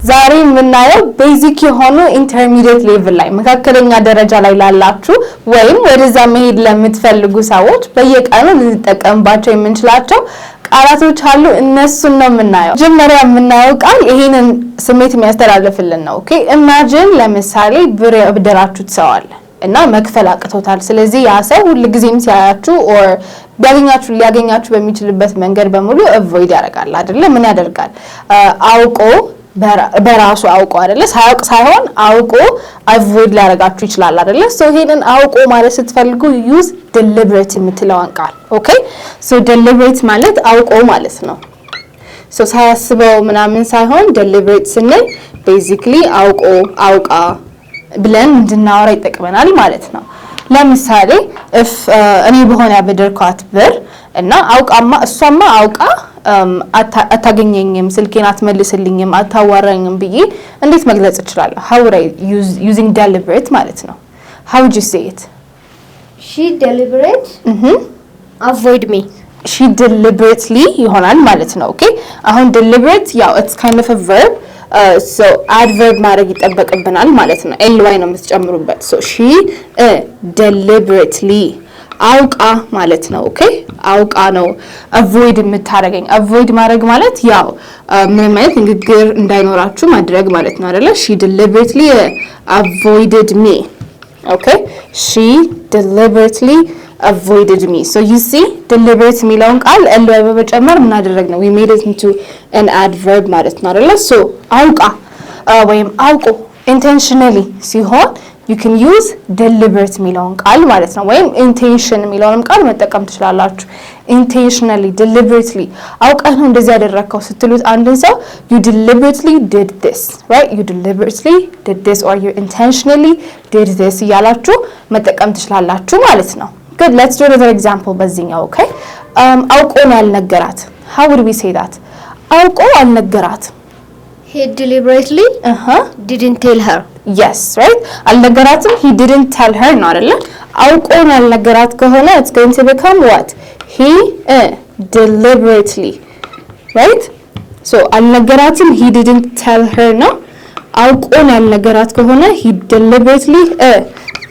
ዛሬ የምናየው ቤዚክ የሆኑ ኢንተርሚዲየት ሌቭል ላይ መካከለኛ ደረጃ ላይ ላላችሁ ወይም ወደዛ መሄድ ለምትፈልጉ ሰዎች በየቀኑ ልንጠቀምባቸው የምንችላቸው ቃላቶች አሉ። እነሱን ነው የምናየው። መጀመሪያ የምናየው ቃል ይሄንን ስሜት የሚያስተላልፍልን ነው። ኦኬ ኢማጂን ለምሳሌ ብር ያበደራችሁት ሰው አለ እና መክፈል አቅቶታል። ስለዚህ ያ ሰው ሁሉ ጊዜም ሲያያችሁ ኦር ሊያገኛችሁ በሚችልበት መንገድ በሙሉ አቮይድ ያደርጋል አይደለ? ምን ያደርጋል? አውቆ በራሱ አውቆ አይደለ? ሳያውቅ ሳይሆን አውቆ አቮይድ ሊያደርጋችሁ ይችላል አይደለ? ሶ ይሄንን አውቆ ማለት ስትፈልጉ ዩዝ deliberate የምትለውን ቃል። ኦኬ ሶ deliberate ማለት አውቆ ማለት ነው። ሶ ሳያስበው ምናምን ሳይሆን deliberate ስንል basically አውቆ አውቃ ብለን እንድናወራ ይጠቅመናል ማለት ነው። ለምሳሌ እኔ በሆነ ያበደርኳት ብር እና አውቃማ እሷማ አውቃ አታገኘኝም፣ ስልኬን አትመልስልኝም፣ አታዋራኝም ብዬ እንዴት መግለጽ እችላለሁ? how would I using deliberate ማለት ነው። how would you say it? she deliberate avoid me. she deliberately ይሆናል ማለት ነው። ኦኬ አሁን deliberate ያው it's kind of a verb so adverb ማድረግ ይጠበቅብናል ማለት ነው። ly ነው የምትጨምሩበት። so she deliberately አውቃ ማለት ነው። ኦኬ አውቃ ነው avoid የምታደርገኝ። avoid ማድረግ ማለት ያው ምንም አይነት ንግግር እንዳይኖራችሁ ማድረግ ማለት ነው አይደለ? she deliberately avoided me. okay she deliberately avoided me. so you see deliberate የሚለውን ቃል ly በመጨመር ምን አደረግነው? we made it into an adverb ማለት ነው አይደለ? so አውቃ ወይም አውቆ intentionally ሲሆን you can use deliberate የሚለውን ቃል ማለት ነው። ወይም intention የሚለውንም ቃል መጠቀም ትችላላችሁ። intentionally deliberately አውቀህ ነው እንደዚህ ያደረከው ስትሉት አንድን ሰው you deliberately did this, right? you deliberately did this or you intentionally did this እያላችሁ መጠቀም ትችላላችሁ ማለት ነው። good let's do another example በዚህኛው okay አውቆ ነው ያልነገራት። how would we say that? አውቆ አልነገራት። he deliberately didn't tell her. yes right አልነገራትም he didn't tell her ነው አይደለ? አውቆ ነው ያልነገራት ከሆነ it's going to become what? he deliberately right? so አልነገራትም he didn't tell her ነው። አውቆ ነው ያልነገራት ከሆነ he deliberately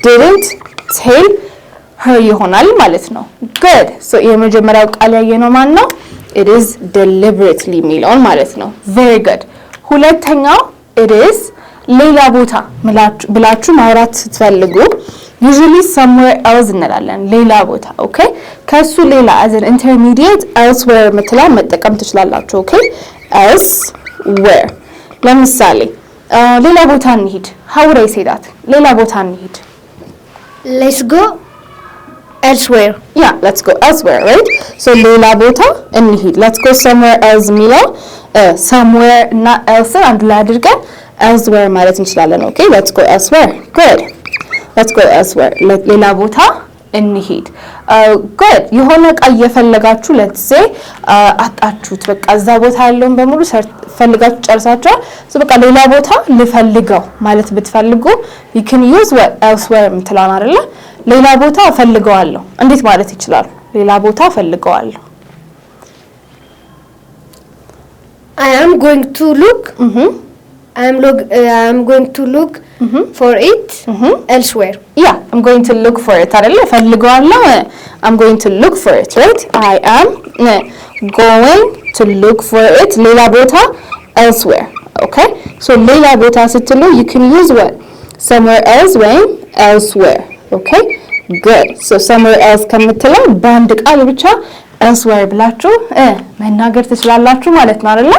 didn't tell her ይሆናል ማለት ነው። good so የመጀመሪያው ቃል ያየነው ማን ነው? it is deliberately የሚለውን ማለት ነው። very good ሁለተኛው it is ሌላ ቦታ ብላችሁ ማውራት ስትፈልጉ usually somewhere else እንላለን። ሌላ ቦታ okay ከሱ ሌላ as an intermediate elsewhere ምትላን መጠቀም ትችላላችሁ። okay elsewhere ለምሳሌ ሌላ ቦታ እንሂድ። how would I say that? ሌላ ቦታ እንሂድ። let's go elsewhere. yeah let's go elsewhere right? so ሌላ ቦታ እንሂድ let's go somewhere else የሚለው somewhere እና else አንድ ላይ አድርገን elsewhere ማለት እንችላለን። okay let's go elsewhere. good let's go elsewhere ሌላ ቦታ እንሂድ። good የሆነ ቃ እየፈለጋችሁ let's say አጣችሁት። በቃ እዛ ቦታ ያለውን በሙሉ ፈልጋችሁ ጨርሳችኋል። so በቃ ሌላ ቦታ ልፈልገው ማለት ብትፈልጉ you can use what elsewhere ምትላን አይደለ? ሌላ ቦታ ፈልገዋለሁ እንዴት ማለት ይችላል? ሌላ ቦታ ፈልገዋለሁ I am going to look I'm going to look for it elsewhere. yeah I'm going to look for it አይደለ? ፈልገዋለሁ I'm going to look for it right? I am going to look for it ሌላ ቦታ elsewhere. okay so ሌላ ቦታ ስትሉ you can use what? somewhere else ወይም elsewhere. okay good so somewhere else ከምትለው በአንድ ቃል ብቻ elsewhere ብላችሁ መናገር ትችላላችሁ ማለት ነው አይደለ?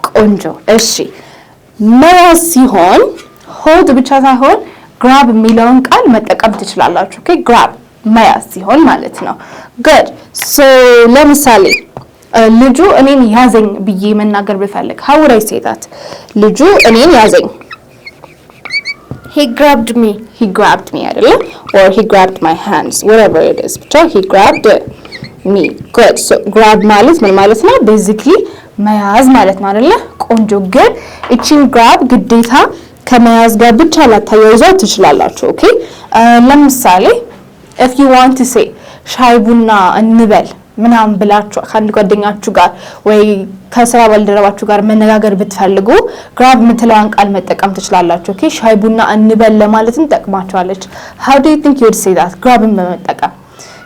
ቆንጆ እሺ መያዝ ሲሆን hold ብቻ ሳይሆን grab የሚለውን ቃል መጠቀም ትችላላችሁ። okay grab መያዝ ሲሆን ማለት ነው። good so ለምሳሌ ልጁ እኔን ያዘኝ ብዬ መናገር ብፈልግ how would I say that? ልጁ እኔን ያዘኝ he grabbed me አይደለ? or he grabbed my hands whatever it is ብቻ he grabbed me. good so grab ማለት ምን ማለት ነው? basically መያዝ ማለት ነው አይደለ? ቆንጆ ግን እቺን grab ግዴታ ከመያዝ ጋር ብቻ ላታያይዟት ትችላላችሁ። okay ለምሳሌ if you want to say ሻይ ቡና እንበል ምናምን ብላችሁ ከአንድ ጓደኛችሁ ጋር ወይ ከስራ ባልደረባችሁ ጋር መነጋገር ብትፈልጉ grab የምትለዋን ቃል መጠቀም ትችላላችሁ። ኦኬ ሻይ ቡና እንበል ለማለትም ጠቅማችኋለች። how do you think you would say that? grabን በመጠቀም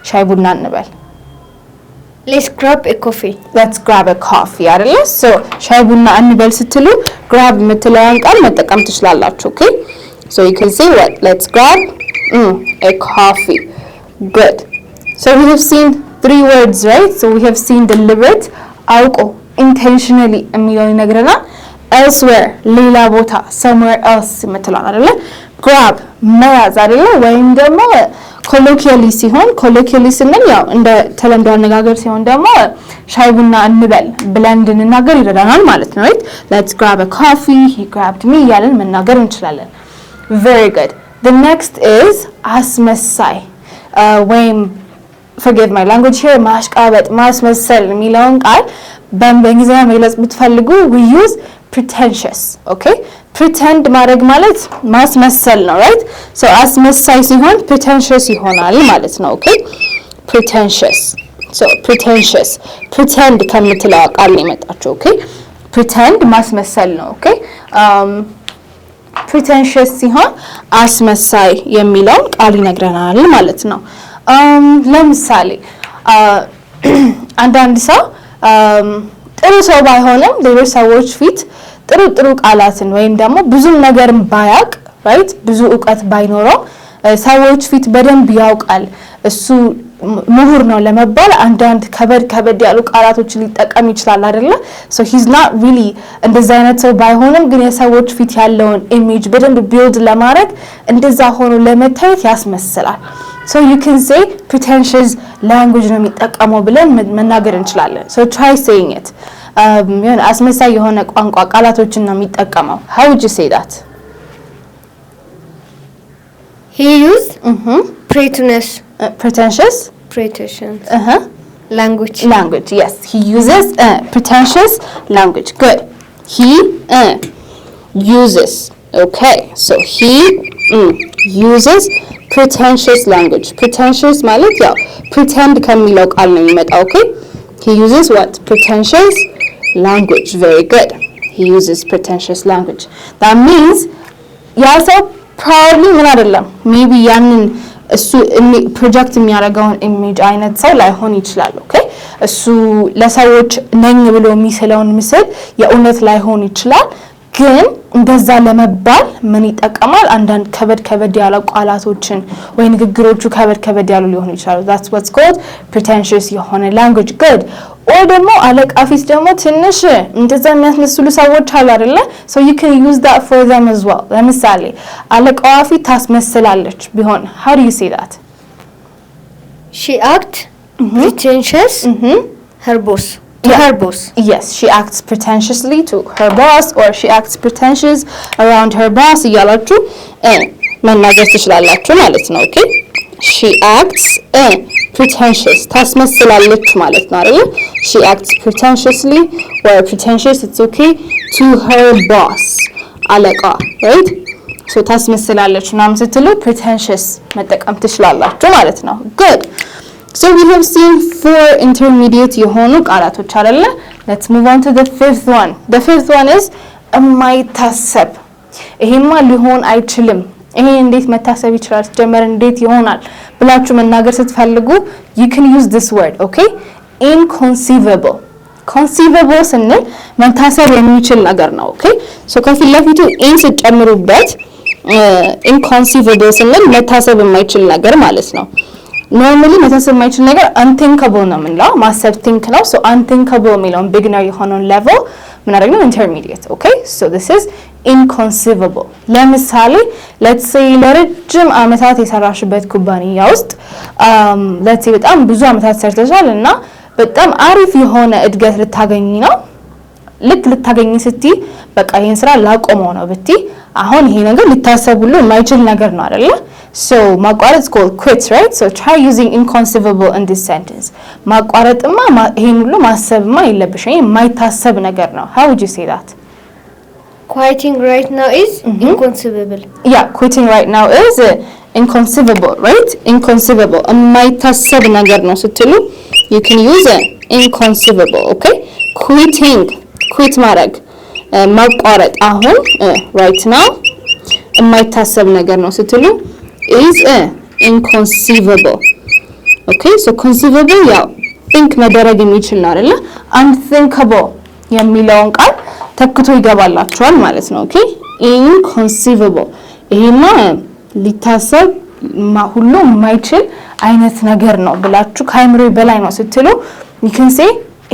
ሻይ ቡና እንበል። let's grab a coffee. let's grab a coffee አይደለ? so ሻይ ቡና እንበል ስትሉ grab የምትለዋን ቃል መጠቀም ትችላላችሁ። ኦኬ so you can say what? let's grab a coffee. good. so we have seen 3 words, right? so we have seen deliberate, አውቆ intentionally የሚለው ይነግረናል። elsewhere ሌላ ቦታ somewhere else የምትለው አይደለ? grab መያዝ አይደለ? ወይም ደግሞ colloquially ሲሆን colloquially ስንል ያው እንደ ተለምዶ አነጋገር ሲሆን ደግሞ ሻይ ቡና እንበል ብለን እንድንናገር ይረዳናል ማለት ነው። right? let's grab a coffee, he grabbed me ያለን መናገር እንችላለን። very good. the next is አስመሳይ ወይም forgive my language here ማሽቃበጥ ማስመሰል የሚለውን ቃል በእንግሊዝኛ መግለጽ ብትፈልጉ we use pretentious. okay pretend ማድረግ ማለት ማስመሰል ነው። right? so አስመሳይ ሲሆን pretentious ይሆናል ማለት ነው። okay pretentious. so pretentious pretend ከምትለው ቃል ነው የመጣችው። okay pretend ማስመሰል ነው። okay pretentious ሲሆን አስመሳይ የሚለውን ቃል ይነግረናል ማለት ነው። ለምሳሌ አንዳንድ ሰው ጥሩ ሰው ባይሆንም ሌሎች ሰዎች ፊት ጥሩ ቃላትን ወይም ደግሞ ብዙ ነገርን ባያቅ right ብዙ ዕውቀት ባይኖረው ሰዎች ፊት በደንብ ያውቃል እሱ ምሁር ነው ለመባል አንዳንድ ከበድ ያሉ ቃላቶችን ሊጠቀም ይችላል አይደለ? so he's not really እንደዛ አይነት ሰው ባይሆንም ግን የሰዎች ፊት ያለውን ኢሜጅ በደንብ ቢልድ ለማድረግ እንደዛ ሆኖ ለመታየት ያስመስላል። so you can say pretentious language ነው የሚጠቀመው ብለን መናገር እንችላለን። so try saying it. የሆነ አስመሳይ የሆነ ቋንቋ ቃላቶችን ነው የሚጠቀመው። how would you say that? he used pretentious language. yes, he uses pretentious language. good. he uses. okay so he uses pretentious language. pretentious ማለት ያው pretend ከሚለው ቃል ነው የሚመጣው። okay he uses what? pretentious language. very good. he uses pretentious language. that means ያ ሰው probably ምን አይደለም maybe ያንን እሱ ፕሮጀክት የሚያደርገውን ኢሜጅ አይነት ሰው ላይሆን ይችላል። ኦኬ እሱ ለሰዎች ነኝ ብሎ የሚስለውን ምስል የእውነት ላይሆን ይችላል። ግን እንደዛ ለመባል ምን ይጠቀማል? አንዳንድ ከበድ ያሉ ቃላቶችን ወይ ንግግሮቹ ከበድ ያሉ ሊሆኑ ይችላሉ። that's what's called pretentious የሆነ language. good. or ደግሞ አለቃ ፊት ደግሞ ትንሽ እንደዛ የሚያስመስሉ ሰዎች አሉ አይደለ? so you can use that for them as well. ለምሳሌ አለቃዋ ፊት ታስመስላለች ቢሆን how do you say that? she act pretentious her boss. her boss. yes, she acts pretentiously to her boss or she acts pretentious around her boss እያላችሁ መናገር ትችላላችሁ ማለት ነው። okay she acts pretentious ታስመስላለች ማለት ነው አይደል? she acts pretentiously or pretentious, it's okay, to her boss አለቃ right? so ታስመስላለች ምናምን ስትሉ pretentious መጠቀም ትችላላችሁ ማለት ነው። good. so we have seen 4 intermediate የሆኑ ቃላቶች አይደለ? let's move on to the 5th one. the 5th one is የማይታሰብ ይሄማ ሊሆን አይችልም ይሄ እንዴት መታሰብ ይችላል ጀመር እንዴት ይሆናል ብላችሁ መናገር ስትፈልጉ you can use this word. okay inconceivable. conceivable ስንል መታሰብ የሚችል ነገር ነው። okay so ከፊት ለፊቱ in ስትጨምሩበት inconceivable ስንል መታሰብ የማይችል ነገር ማለት ነው። normally መታሰብ የማይችል ነገር unthinkable ነው የምንለው። ማሰብ think ነው። so unthinkable የሚለውን beginner የሆነውን level ምን አደረግነው? intermediate. okay so this is inconceivable. ለምሳሌ let's say ለረጅም አመታት የሰራሽበት ኩባንያ ውስጥ let's say በጣም ብዙ አመታት ሰርተሻል እና በጣም አሪፍ የሆነ እድገት ልታገኝ ነው። ልክ ልታገኝ ስትይ በቃ ይሄን ስራ ላቆመው ነው ብትይ አሁን ይሄ ነገር ሊታሰብ ሁሉ የማይችል ነገር ነው አይደለ? so ማቋረጥ called quits, right? so try using inconceivable in this sentence. ማቋረጥማ ይሄን ሁሉ ማሰብማ የለብሽም የማይታሰብ ነገር ነው። how would you say that? quitting right now is inconceivable. yeah, quitting right now is inconceivable, right? inconceivable የማይታሰብ ነገር ነው ስትሉ you can use inconceivable. Okay, quit ማድረግ ማቋረጥ አሁን right now የማይታሰብ ነገር ነው ስትሉ is inconceivable. Okay, so conceivable ያው think መደረግ የሚችል ነው አይደለ? unthinkable የሚለውን ቃል ተክቶ ይገባላችኋል ማለት ነው። ኦኬ inconceivable ይሄማ ሊታሰብ ሁሉ የማይችል አይነት ነገር ነው ብላችሁ ከአይምሮ በላይ ነው ስትሉ you can say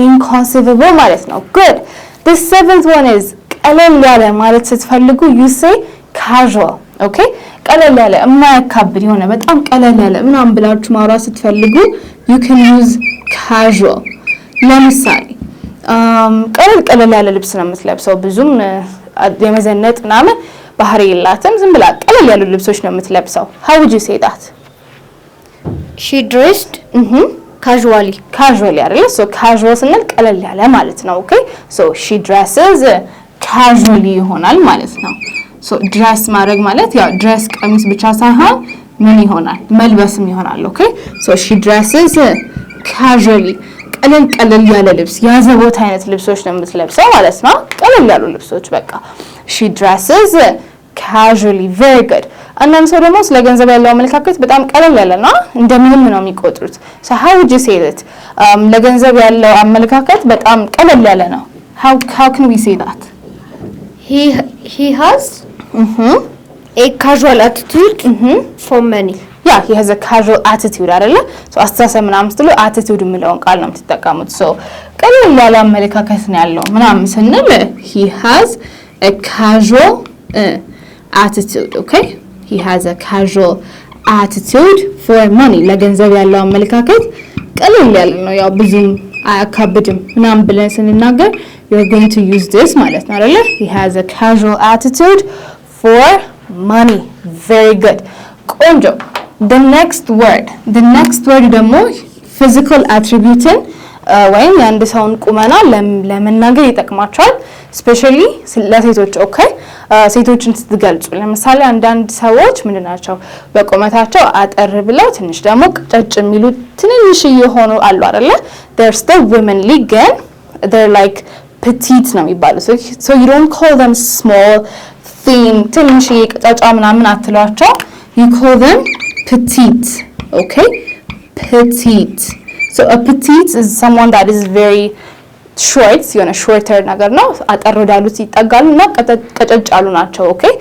inconceivable ማለት ነው። good. The seventh one is ቀለል ያለ ማለት ስትፈልጉ you say casual. okay ቀለል ያለ የማያካብድ የሆነ በጣም ቀለል ያለ ምናምን ብላችሁ ማውራት ስትፈልጉ you can use casual. ለምሳሌ ቀለል ያለ ልብስ ነው የምትለብሰው ብዙም የመዘነጥ ምናምን ባህሪ የላትም ዝም ብላ ቀለል ያሉ ልብሶች ነው የምትለብሰው how would you say that? she dressed casually አይደል? so casual ስንል ቀለል ያለ ማለት ነው። okay so she dresses casually ይሆናል ማለት ነው። so dress ማድረግ ማለት ያው dress ቀሚስ ብቻ ሳይሆን ምን ይሆናል መልበስም ይሆናል። okay so she dresses casually ቀለል ያለ ልብስ ያዘቦት አይነት ልብሶች ነው የምትለብሰው ማለት ነው። ቀለል ያሉ ልብሶች በቃ she dresses casually. very good. አንዳንድ ሰው ደግሞ ስለ ገንዘብ ያለው አመለካከት በጣም ቀለል ያለ ነው እንደምንም ነው የሚቆጥሩት so how would you say that? ለገንዘብ ያለው አመለካከት በጣም ቀለል ያለ ነው how can we say that? he has a casual attitude for money. yeah he has a casual attitude አይደለ? so አስተሳሰብ ምናምን ስትሉ attitude የሚለውን ቃል ነው የምትጠቀሙት so ቀለል ያለ አመለካከት ነው ያለው ምናምን ስንል he has a casual attitude. okay he has a casual attitude for money ለገንዘብ ያለው አመለካከት ቀለል ያለ ነው ያው ብዙም አያካብድም ምናምን ብለን ስንናገር you're going to use this ማለት ነው አይደለ? he has a casual attitude for money. very good. ቆንጆ. the next word ደግሞ physical attribute ወይም የአንድ ሰውን ቁመና ለመናገር ይጠቅማቸዋል especially ለሴቶች okay ሴቶችን ስትገልጹ ለምሳሌ አንዳንድ ሰዎች ምንድናቸው በቁመታቸው አጠር ብለው ትንሽ ደግሞ ቀጭ የሚሉ ትንንሽ የሆኑ አሉ አይደለ? they're still womanly ግን they're like petite ነው የሚባለው so you don't call them small thin ትንሽ ቀጫጫ ምናምን አትሏቸው you call them petite. okay petite. so a petite is someone that is very short የሆነ shorter ነገር ነው አጠር ወዳሉት ይጠጋሉና ቀጨጭ ያሉ ናቸው okay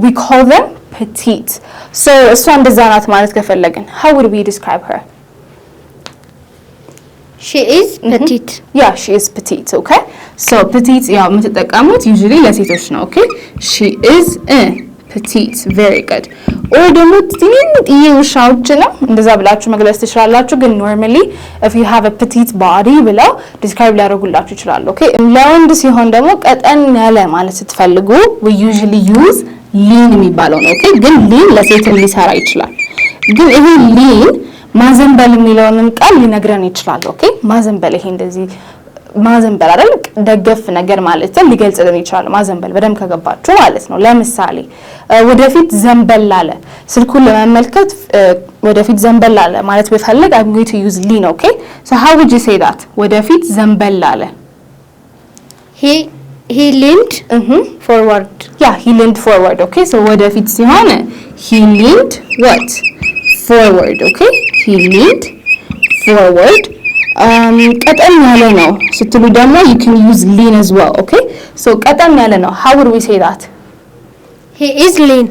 we call them petite. so እሷ እንደዛ ናት ማለት ከፈለግን how would we describe her? she is petite. yeah she is petite. okay so petite ያው የምትጠቀሙት usually ለሴቶች ነው okay she is petite. very good. or ደግሞ ትንንጥዬ ውሻዎች ነው እንደዛ ብላችሁ መግለጽ ትችላላችሁ ግን normally if you have a petite body ብለው describe ሊያደርጉላችሁ ይችላሉ okay ለወንድ ሲሆን ደግሞ ቀጠን ያለ ማለት ስትፈልጉ we usually use lean የሚባለው ነው okay ግን lean ለሴትም ሊሰራ ይችላል ግን ይሄ lean ማዘንበል የሚለውንም ቃል ሊነግረን ይችላል okay ማዘንበል ይሄ እንደዚህ ማዘንበል አይደል ደገፍ ነገር ማለት ሊገልጽልን ይችላል ማዘንበል በደም ከገባችሁ ማለት ነው ለምሳሌ ወደፊት ዘንበል አለ ስልኩን ለመመልከት ወደፊት ዘንበል አለ ማለት በፈልግ I'm going to use lean okay so how would you say that ወደፊት ዘንበል አለ he leaned forward. yeah he leaned forward okay so ወደፊት ሲሆን he leaned what forward okay he leaned forward. ቀጠን ያለ ነው ስትሉ ደግሞ you can use lean as well okay so ቀጠን ያለ ነው how would we say that? he is lean.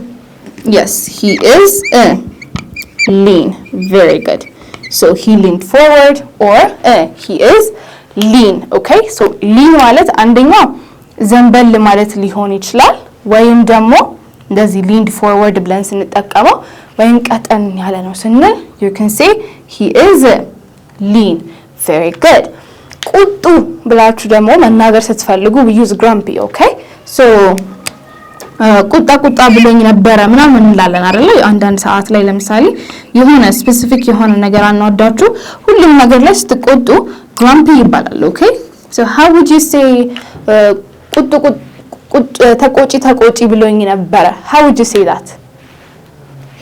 yes he is lean. very good. so he leaned forward or he is lean okay so lean ማለት አንደኛው ዘንበል ማለት ሊሆን ይችላል ወይም ደግሞ እንደዚህ leaned forward ብለን ስንጠቀመው ወይም ቀጠን ያለ ነው ስንል you can say he is lean. very good. ቁጡ ብላችሁ ደግሞ መናገር ስትፈልጉ we use grumpy okay so ቁጣ ብሎኝ ነበረ ምናምን እንላለን አይደል አንዳንድ ሰዓት ላይ ለምሳሌ የሆነ ስፔሲፊክ የሆነ ነገር አናወዳችሁ ሁሉም ነገር ላይ ስትቆጡ grumpy ይባላል okay so how would you say ተቆጪ ብሎኝ ነበረ how would you say that?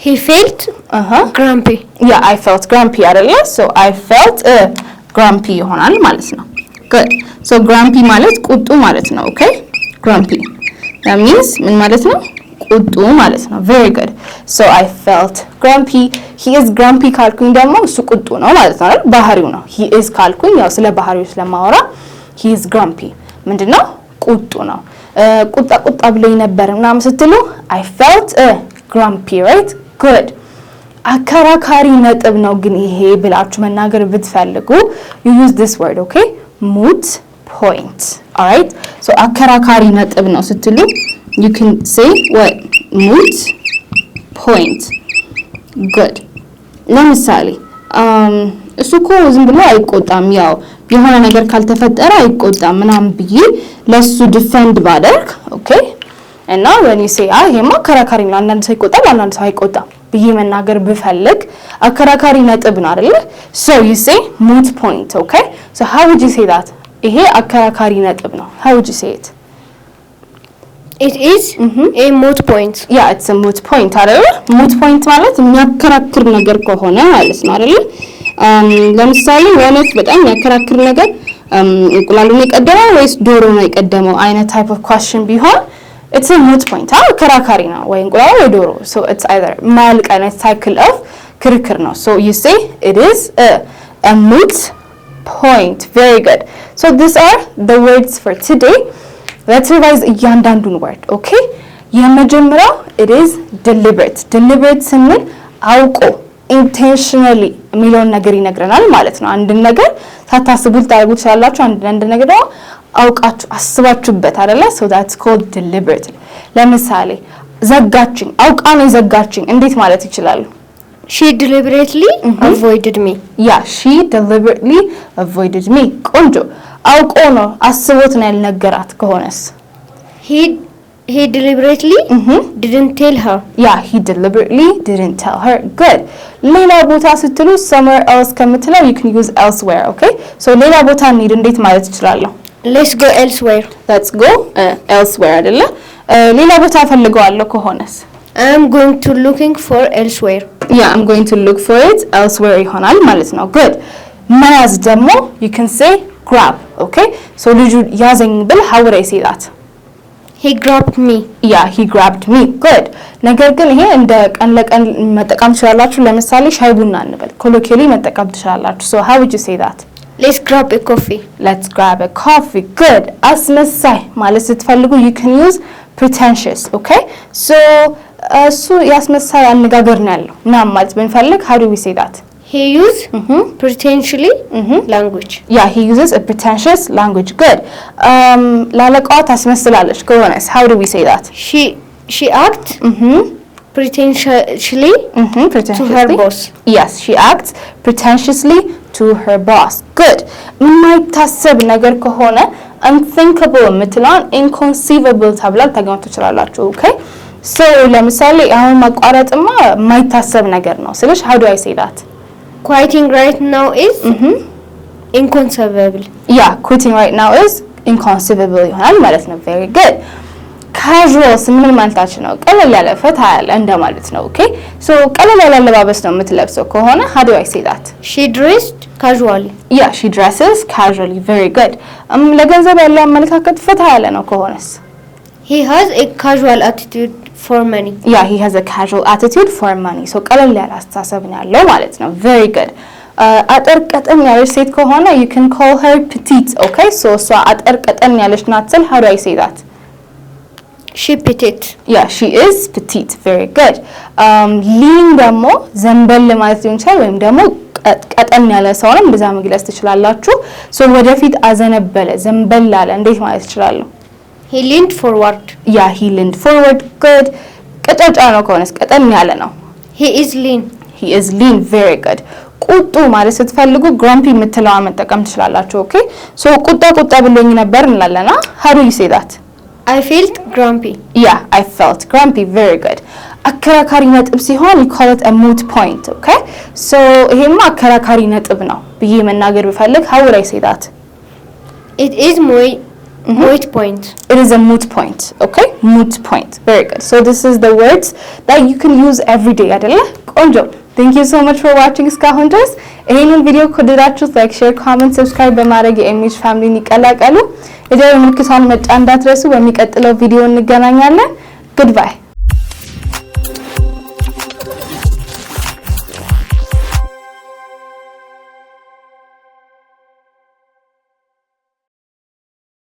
he felt grumpy. yeah I felt grumpy አይደል so I felt grumpy ይሆናል ማለት ነው። good so grumpy ማለት ቁጡ ማለት ነው። okay grumpy that means ምን ማለት ነው? ቁጡ ማለት ነው። very good so I felt grumpy he is grumpy ካልኩኝ ደግሞ እሱ ቁጡ ነው ማለት ነው አይደል? ባህሪው ነው። he is ካልኩኝ ያው ስለ ባህሪው ስለማወራ he is grumpy ምንድነው? ቁጡ ነው። ቁጣ ብሎኝ ነበር ምናምን ስትሉ I felt grumpy right good አከራካሪ ነጥብ ነው ግን ይሄ ብላችሁ መናገር ብትፈልጉ you use this word okay moot point alright so አከራካሪ ነጥብ ነው ስትሉ you can say what moot point good ለምሳሌ እሱ እኮ ዝም ብሎ አይቆጣም ያው የሆነ ነገር ካልተፈጠረ አይቆጣም ምናምን ብዬ ለሱ ዲፌንድ ባደርግ okay እና when you say ይሄማ አከራካሪ ነው አንዳንድ ሰው ይቆጣል አንዳንድ ሰው አይቆጣም ብዬ መናገር ብፈልግ አከራካሪ ነጥብ ነው አይደል? so you say moot point okay so how would you say that ይሄ አከራካሪ ነጥብ ነው how would you say it it is a moot point yeah it's a moot point አይደል? moot point ማለት የሚያከራክር ነገር ከሆነ ማለት ነው አይደል? ለምሳሌ ወይስ በጣም የሚያከራክር ነገር እንቁላሉን የቀደመው ወይስ ዶሮ ነው የቀደመው አይነት type of question ቢሆን it's a moot point አከራካሪ ነው ወይ እንቁላሉ ወይ ዶሮ so it's either ማልቅ አይነት cycle of ክርክር ነው so you say it is a moot point very good so these are the words for today let's revise እያንዳንዱን word okay የመጀመሪያው it is deliberate ስንል አውቆ intentionally የሚለውን ነገር ይነግረናል ማለት ነው አንድ ነገር ታታስቡት ታርጉት ትችላላችሁ አንድ ነገር ደግሞ አውቃችሁ አስባችሁበት አይደለ so that's called deliberately ለምሳሌ ዘጋችኝ አውቃ ነው ዘጋችኝ እንዴት ማለት ይችላል she deliberately avoided me yeah she deliberately avoided me ቆንጆ አውቆ ነው አስቦት ነው ያልነገራት ከሆነስ he deliberately didn't tell her yeah he deliberately didn't tell her good ሌላ ቦታ ስትሉ somewhere else ከምትለው you can use elsewhere okay so ሌላ ቦታ እንሂድ እንዴት ማለት ይችላል let's go elsewhere let's go elsewhere አይደለ ሌላ ቦታ ፈልገዋለሁ ከሆነስ I'm going to looking for elsewhere yeah I'm going to look for it elsewhere ይሆናል ማለት ነው good መያዝ ደግሞ you can say grab okay so ልጁ ያዘኝ ብል how would I say that he grabbed me yeah he grabbed me good ነገር ግን ይሄ እንደ ቀን ለቀን መጠቀም ትችላላችሁ ለምሳሌ ሻይ ቡና እንበል ኮሎኪያሊ መጠቀም ትችላላችሁ so how would you say that let's grab a coffee let's grab a coffee good አስመሳይ ማለት ስትፈልጉ you can use pretentious okay so እሱ ያስመሳይ አነጋገር ነው ያለው እና ማለት ብንፈልግ how do we say that he used pretentiously language yeah he uses a pretentious language good ላለቃዋ ታስመስላለች ከሆነስ how do we say that she act pretentiously to her boss yes she acts pretentiously to her boss good የማይታሰብ ነገር ከሆነ unthinkable የምትለውን inconceivable ተብላ ታገኙት ትችላላችሁ okay so ለምሳሌ አሁን ማቋረጥማ የማይታሰብ ነገር ነው ስለሽ how do I say that quitting right now is inconceivable yeah quitting right now is inconceivable ይሆናል ማለት ነው very good casual ምን ማለታችን ነው ቀለል ያለ ፈታ ያለ እንደማለት ነው okay so ቀለል ያለ አለባበስ ነው የምትለብሰው ከሆነ how do I say that she dressed casually yeah she dresses casually very good ለገንዘብ ያለው አመለካከት ፈታ ያለ ነው ከሆነስ he has a casual attitude for money yeah he has a casual attitude for money so ቀለል ያለ አስተሳሰብ ነው ያለው ማለት ነው very good አጠር ቀጠን ያለች ሴት ከሆነ you can call her petite okay so አጠር ቀጠን ያለች ናት ስል how do I say that she petite yeah she is petite very good lean ደግሞ ዘንበል ማለት ይችላል ወይም ደግሞ ቀጠን ያለ ሰው ነው እንደዛ መግለጽ ትችላላችሁ so ወደፊት አዘነበለ ዘንበል አለ እንዴት ማለት ይችላል he leaned forward yeah he leaned forward good ቀጫጫ ነው ከሆነስ ቀጠን ያለ ነው he is lean very good ቁጡ ማለት ስትፈልጉ grumpy የምትለዋ መጠቀም ትችላላችሁ okay so ቁጣ ብሎኝ ነበር እንላለና how do you say that I felt grumpy yeah I felt grumpy very good አከራካሪ ነጥብ ሲሆን you call it a moot point okay so ይሄማ አከራካሪ ነጥብ ነው ብዬ መናገር ብፈልግ how would I say that it is moot point it is a moot point okay moot point very good so this is the words that you can use every day አይደለ ቆንጆ Thank you so much for watching እስካሁን ድረስ። ይሄንን ቪዲዮ ከወደዳችሁት ላይክ፣ ሼር፣ ኮሜንት፣ ሰብስክራይብ በማድረግ የኤምኤች ፋሚሊን ይቀላቀሉ። የደወል ምልክቷን መጫን እንዳትረሱ። በሚቀጥለው ቪዲዮ እንገናኛለን። Goodbye.